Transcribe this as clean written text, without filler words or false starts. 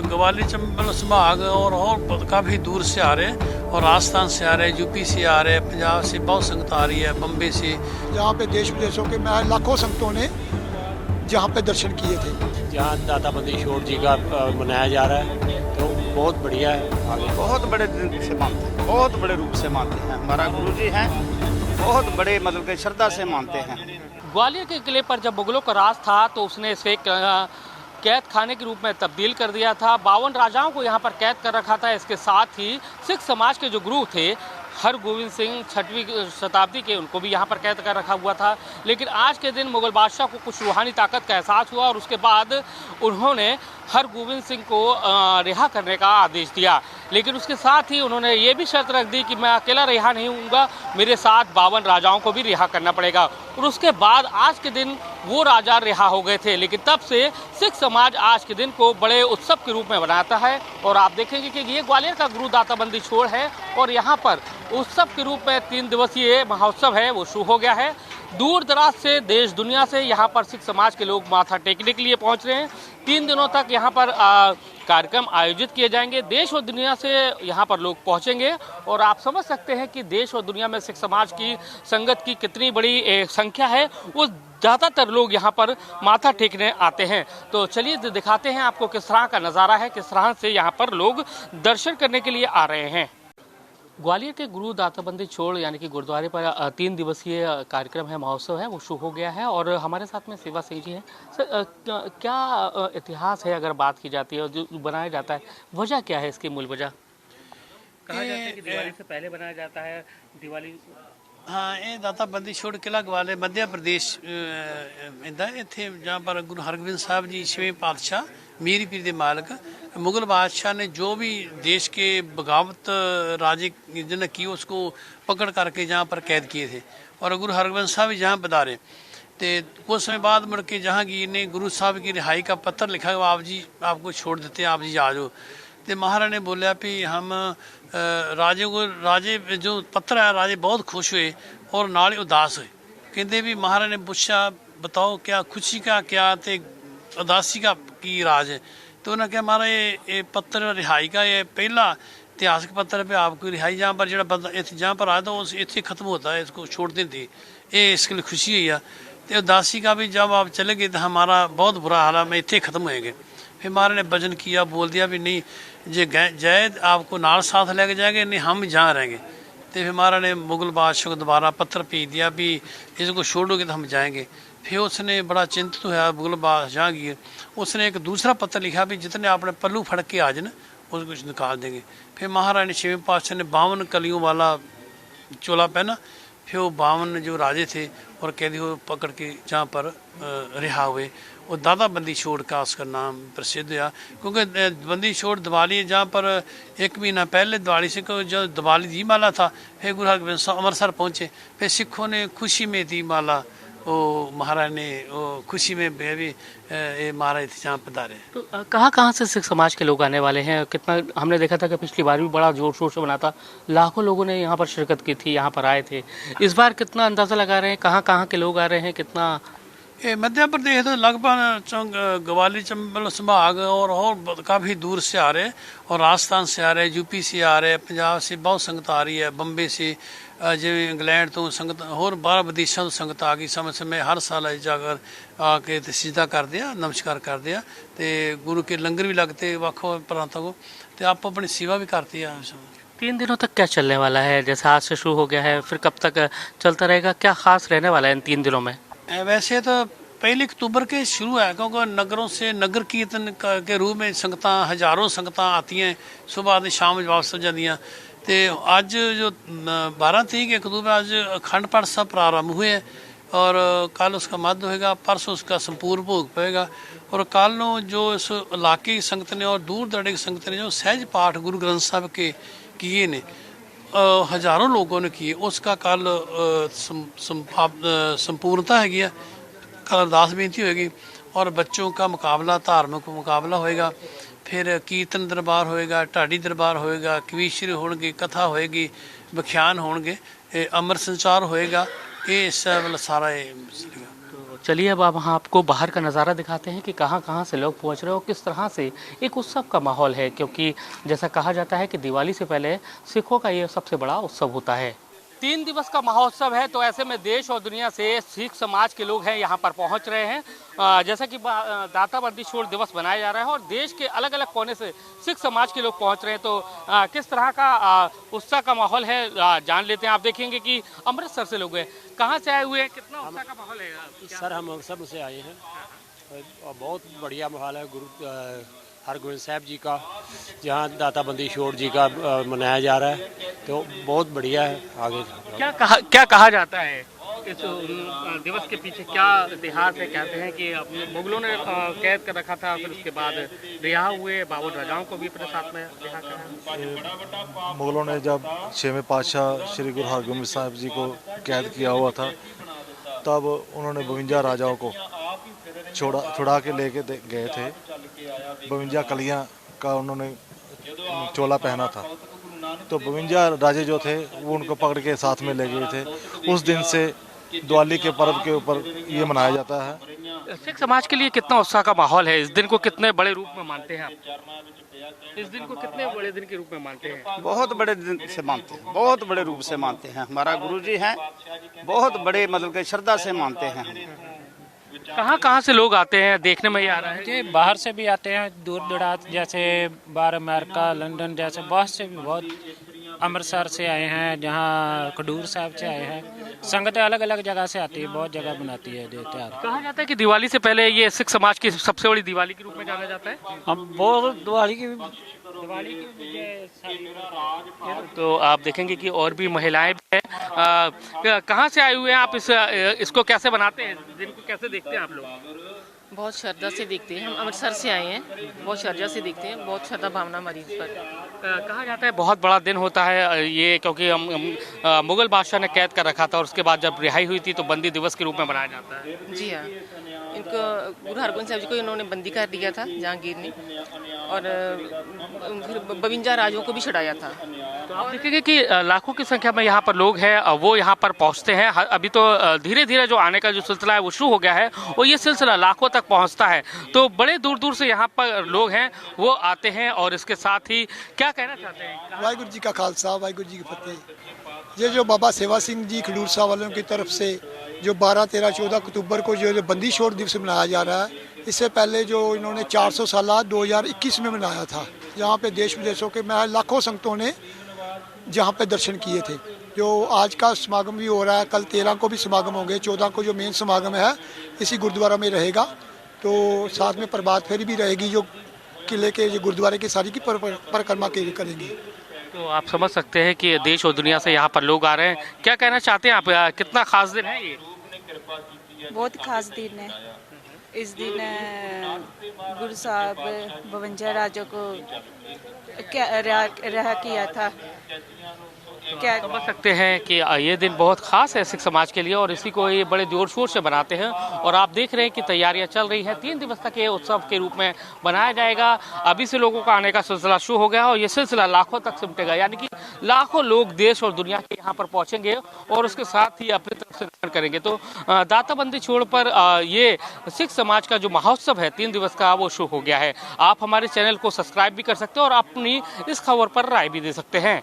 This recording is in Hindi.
ग्वालियर चंबल संभाग और काफ़ी दूर से आ रहे हैं और राजस्थान से आ रहे हैं, यूपी से आ रहे हैं, पंजाब से बहुत संगत आ रही है, बम्बे से। यहाँ पे देश विदेशों के मैं लाखों संगतों ने जहाँ पे दर्शन किए थे। जहाँ दाता बंदी छोड़ जी का मनाया जा रहा है तो बहुत बढ़िया है। आगे बहुत बड़े दिन से मानते हैं, बहुत बड़े रूप से मानते हैं। हमारा गुरु जी हैं, बहुत बड़े मतलब के श्रद्धा से मानते हैं। ग्वालियर के किले पर जब मुगलों का राज था तो उसने इसे कैद खाने के रूप में तब्दील कर दिया था। 52 राजाओं को यहाँ पर कैद कर रखा था। इसके साथ ही सिख समाज के जो गुरु थे हरगोविंद सिंह 6वीं शताब्दी के, उनको भी यहाँ पर कैद कर रखा हुआ था। लेकिन आज के दिन मुगल बादशाह को कुछ रूहानी ताकत का एहसास हुआ और उसके बाद उन्होंने हरगोविंद सिंह को रिहा करने का आदेश दिया। लेकिन उसके साथ ही उन्होंने ये भी शर्त रख दी कि मैं अकेला रिहा नहीं होऊंगा, मेरे साथ 52 राजाओं को भी रिहा करना पड़ेगा। और उसके बाद आज के दिन वो राजा रिहा हो गए थे। लेकिन तब से सिख समाज आज के दिन को बड़े उत्सव के रूप में मनाता है। और आप देखेंगे कि ये ग्वालियर का गुरु दाता बंदी छोड़ है और यहाँ पर उत्सव के रूप में 3 दिवसीय महोत्सव है वो शुरू हो गया है। दूर दराज से, देश दुनिया से यहाँ पर सिख समाज के लोग माथा टेकने के लिए पहुँच रहे हैं। 3 दिनों तक यहाँ पर कार्यक्रम आयोजित किए जाएंगे। देश और दुनिया से यहाँ पर लोग पहुँचेंगे और आप समझ सकते हैं कि देश और दुनिया में सिख समाज की संगत की कितनी बड़ी संख्या है। वो ज़्यादातर लोग यहाँ पर माथा टेकने आते हैं। तो चलिए दिखाते हैं आपको किस तरह का नज़ारा है, किस तरह से यहाँ पर लोग दर्शन करने के लिए आ रहे हैं। ग्वालियर के गुरु दाता बंदी छोड़ यानी कि गुरुद्वारे पर 3 दिवसीय कार्यक्रम है, महोत्सव है, वो शुरू हो गया है। और हमारे साथ में सेवा सिंह जी हैं। सर, क्या इतिहास है अगर बात की जाती है और जो बनाया जाता है, वजह क्या है इसकी मूल वजह? कहा जाता है कि दिवाली से पहले बनाया जाता है। दिवाली हाँ, ये दाता बंदी छोड़ किला ग्वालियर मध्य प्रदेश इत्थे जहाँ पर गुरु हरगोबिंद साहब जी 6वें पातशाह मीरी पीर दे मालक मुगल बादशाह ने जो भी देश के बगावत राजे जिन्हें की उसको पकड़ करके जहाँ पर कैद किए थे और गुरु हरगोबिंद साहब भी जहाँ पधारे। तो कुछ समय बाद मुड़ के जहांगीर ने गुरु साहब की रिहाई का पत्र लिखा, आप जी आपको छोड़ देते हैं, आप जी आ जाओ। तो महाराज ने बोलिया भी हम राजे जो पत्र है राजे बहुत खुश हुए और नाल उदास हुए। कहते भी महाराज ने पूछा बताओ क्या खुशी का क्या ते उदासी का की राज है। तो उन्होंने कहा महाराज ये पत्र रिहाई का ये पहला इतिहासिक पत्र पे आपको रिहाई जहाँ पर जो बंदा जहाँ पर आया था उस इतने ख़त्म होता है, इसको छोड़ देते ये इसके लिए खुशी हुई है। तो उदासी का भी जब आप चले गए तो हमारा बहुत बुरा हाल है, मैं इतने ख़त्म होएंगे। फिर महाराज ने भजन किया, बोल दिया भी नहीं जे जाए आपको नाल साथ लेके जाएंगे, नहीं हम जहाँ रहेंगे। तो फिर महाराज ने मुगल बादशाह को दोबारा पत्र भेज दिया भी इसको छोड़ोगे तो हम जाएंगे। फिर उसने बड़ा चिंतित हुआ मुगल बादशाह जहांगीर, उसने एक दूसरा पत्र लिखा भी जितने अपने पल्लू फड़ के आ जाए उसको कुछ निकाल देंगे। फिर महाराज ने 6वें पातशाह ने 52 कलियों वाला चोला पहना। फिर वो 52 जो राजे थे और कैदी को पकड़ के जहाँ पर रिहा हुए, वो दाता बंदी छोड़ का उसका नाम प्रसिद्ध हुआ। क्योंकि बंदी छोड़ दिवाली जहाँ पर 1 महीना पहले दिवाली से जो दिवाली दी माला था, फिर गुरु हरगोबिंद साहब अमृतसर पहुँचे। फिर सिखों ने खुशी में दी माला, वो महाराज ने वो खुशी में भी ये महाराज थे जहाँ पधारे। तो कहाँ से सिख समाज के लोग आने वाले हैं? कितना हमने देखा था कि पिछली बार भी बड़ा जोर शोर से बना था, लाखों लोगों ने यहाँ पर शिरकत की थी, यहाँ पर आए थे। इस बार कितना अंदाजा लगा रहे हैं, कहाँ के लोग आ रहे हैं, कितना? ये मध्य प्रदेश तो लगभग ग्वालियर चंबल संभाग और काफ़ी दूर से आ रहे हैं और राजस्थान से आ रहे हैं, यूपी से आ रहे हैं, पंजाब से बहुत संगत आ रही है, बम्बे से जिमें इंग्लैंड तो संगत और 12 विदेशों तो संगत आ गई। समय समय हर साल जाकर आके तो सिजदा कर दिया, नमस्कार कर दिया। तो गुरु के लंगर भी लगते वक् प्रांतों को, तो आप अपनी सेवा भी करती है। 3 दिनों तक क्या चलने वाला है? जैसे आज से शुरू हो गया है, फिर कब तक चलता रहेगा? क्या खास रहने वाला है इन 3 दिनों में? वैसे तो 1 अक्टूबर के शुरू है, क्योंकि नगरों से नगर कीर्तन के रूप में संगत हज़ारों संगत आती हैं, सुबह शाम वापस हो जाती। तो अज जो 12 अक्टूबर आज अखंड पाठ सब प्रारंभ हुए हैं और कल उसका मध्य होएगा, परसों उसका संपूर्ण भोग पड़ेगा। और कल नो जो इस इलाके की संगत ने और दूर दराडे की संगत ने जो सहज पाठ गुरु ग्रंथ साहब के किए ने, हज़ारों लोगों ने किए, उसका कल संपूर्णता हैगी है। कल अरदास बेनती होएगी और बच्चों का मुकाबला, धार्मिक मुकाबला होएगा। फिर कीर्तन दरबार होएगा, ढाडी दरबार होएगा, कवीश्री होणगे, कथा होएगी, व्याख्यान होणगे, अमर संचार होएगा। ये इस वाला सारा चलिए अब आप आपको बाहर का नज़ारा दिखाते हैं कि कहाँ कहाँ से लोग पहुँच रहे हैं और किस तरह से एक उत्सव का माहौल है, क्योंकि जैसा कहा जाता है कि दिवाली से पहले सिखों का ये सबसे बड़ा उत्सव होता है। 3 दिवस का महोत्सव है, तो ऐसे में देश और दुनिया से सिख समाज के लोग हैं यहाँ पर पहुँच रहे हैं। जैसा कि दाता बंदी छोड़ दिवस मनाया जा रहा है और देश के अलग अलग कोने से सिख समाज के लोग पहुँच रहे हैं, तो किस तरह का उत्साह का माहौल है जान लेते हैं। आप देखेंगे कि अमृतसर से लोग हैं, कहाँ से आए हुए हैं, कितना उत्साह का माहौल है? सर हम अमृतसर से आए हैं और बहुत बढ़िया माहौल है गुरु हरगोबिंद साहब जी का, जहाँ दाता बंदी छोड़ जी का मनाया जा रहा है, तो बहुत बढ़िया है। आगे क्या कहा जाता है इस दिवस के पीछे, क्या इतिहास है? कहते हैं कि मुगलों ने कैद कर रखा था, फिर उसके बाद रिहा हुए, 52 राजाओं को भी अपने साथ में रिहा करा। मुगलों ने जब 6वें पातशाह श्री गुरु हरगोबिंद साहब जी को कैद किया हुआ था, तब उन्होंने 52 राजाओं को छुड़ा के लेके गए थे। 52 कलियां का उन्होंने चोला पहना था, तो 52 राजे जो थे वो उनको पकड़ के साथ में ले गए थे। उस दिन से दिवाली के पर्व के ऊपर ये मनाया जाता है। सिख समाज के लिए कितना उत्साह का माहौल है? इस दिन को कितने बड़े रूप में मानते हैं आप? इस दिन को कितने बड़े दिन के रूप में मानते हैं? बहुत बड़े दिन से मानते हैं, बहुत बड़े रूप से मानते हैं। हमारा गुरुजी हैं, बहुत बड़े मतलब के श्रद्धा से मानते हैं हम। कहाँ कहाँ से लोग आते हैं? देखने में ये आ रहा है जी बाहर से भी आते हैं, दूर दराज, जैसे बाहर अमेरिका, लंदन जैसे बहुत से भी, बहुत अमृतसर से आए हैं, जहाँ खडूर साहब से आए हैं। संगतें अलग अलग जगह से आती है, बहुत जगह बनाती है त्योहार। कहा जाता है कि दिवाली से पहले ये सिख समाज की सबसे बड़ी दिवाली के रूप में जाना जाता है। हम बहुत दिवाली की तो आप देखेंगे कि और भी महिलाएं भी हैं। कहाँ से आए हुए हैं आप? इसको कैसे बनाते हैं, दिन को कैसे देखते हैं आप लोग? बहुत श्रद्धा से देखते हैं। हम अमृतसर से आए हैं, बहुत श्रद्धा से देखते हैं, बहुत श्रद्धा भावना मरीज पर। कहा जाता है बहुत बड़ा दिन होता है ये, क्योंकि मुगल बादशाह ने कैद कर रखा था और उसके बाद जब रिहाई हुई थी तो बंदी दिवस के रूप में मनाया जाता है। जी हाँ, इनको गुरु हरगोबिंद साहब जी को इन्होंने बंदी कर दिया था जहांगीर ने, और फिर 52 राजों को भी छुड़ाया था। तो आप देखेंगे कि लाखों की संख्या में यहाँ पर लोग हैं, वो यहाँ पर पहुँचते हैं। अभी तो धीरे धीरे जो आने का जो सिलसिला है वो शुरू हो गया है और ये सिलसिला लाखों तक पहुँचता है। तो बड़े दूर दूर से यहाँ पर लोग हैं वो आते हैं। और इसके साथ ही क्या कहना चाहते हैं? वाहिगुरु जी का खालसा, वाहिगुरु जी की फतेह। ये जो बाबा सेवा सिंह जी खडूर साहब वालों की तरफ से जो 12, 13, 14 अक्टूबर को जो बंदी छोड़ दिवस मनाया जा रहा है, इससे पहले जो इन्होंने 400 साल 2021 में मनाया था, जहाँ पे देश विदेशों के लाखों संगतों ने जहाँ पे दर्शन किए थे। जो आज का समागम भी हो रहा है, कल 13 को भी समागम होंगे, 14 को जो मेन समागम है इसी गुरुद्वारा में रहेगा। तो साथ में प्रभात फेरी भी रहेगी, जो किले के जो गुरुद्वारे की सारी की परिक्रमा करेंगे। तो आप समझ सकते हैं कि देश और दुनिया से यहाँ पर लोग आ रहे हैं। क्या कहना चाहते हैं आप? कितना खास दिन है ये? बहुत खास दिन है। इस दिन गुरु साहब 52 राजों को रिहा किया था। क्या समझ सकते हैं कि ये दिन बहुत खास है सिख समाज के लिए और इसी को ये बड़े जोर शोर से बनाते हैं। और आप देख रहे हैं कि तैयारियां चल रही हैं। 3 दिवस तक ये उत्सव के रूप में बनाया जाएगा। अभी से लोगों का आने का सिलसिला शुरू हो गया और ये सिलसिला लाखों तक सिमटेगा, यानी कि लाखों लोग देश और दुनिया के यहाँ पर पहुँचेंगे और उसके साथ ही अपनी तरफ से दर्शन करेंगे। तो दाता बंदी छोड़ पर ये सिख समाज का जो महोत्सव है 3 दिवस का, वो शुरू हो गया है। आप हमारे चैनल को सब्सक्राइब भी कर सकते हैं और अपनी इस खबर पर राय भी दे सकते हैं।